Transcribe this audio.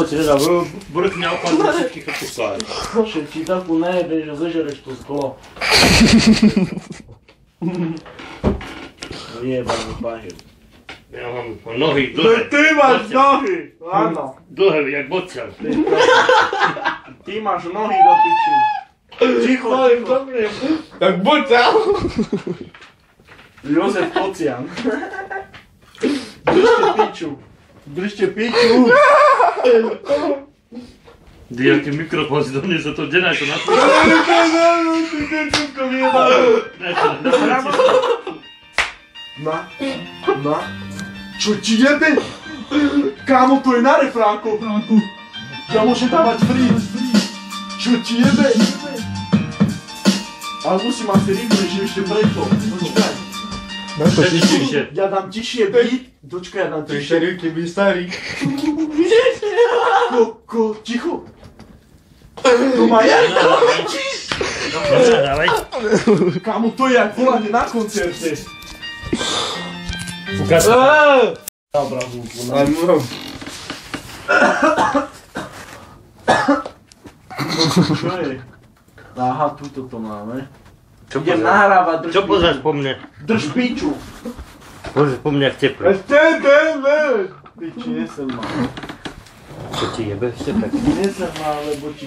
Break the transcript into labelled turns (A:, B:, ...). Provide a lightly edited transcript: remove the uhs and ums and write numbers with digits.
A: Poď teda, brkne opadne všetky chrpuslári.
B: Že ti takú nejebeš, že zežereš to sklo. Jebanú pahiu.
A: Ja mám nohy dlhé.
B: Ty máš nohy! Áno.
A: Dlhé, jak bocian.
B: Ty máš nohy do piči. Ticho, ticho.
C: Tak buď tam!
B: Jozef Kocian. Držte piču. Držte piču.
A: Jaký mikrofón si doniesol, to denaj to na to.
B: Na. Čo ti jebe? Kámo, to je na refránku. Ja môžem dávať free. Čo ti jebe? Ale musím asi rýchlejšie ešte preto. Počkaj. Ja dám tišie beat. Dočkaj, ja dám tišie.
C: Ty by starý.
B: Ticho. To má ja.
A: Dávaj.
B: Kámo, to je jak volanie na koncerte.
A: Ukáž.
B: Dobra, zvúku. Čo je? Aha, tuto to máme. Idem nahrávať, drž
A: Čo
B: piču.
A: pozráš po mne?
B: Drž piču.
A: Pozráš po mne, jak teplé.
B: Piči, nesem mal.
A: Čo ti jebe? Teplé.
B: Nesem mal, lebo ti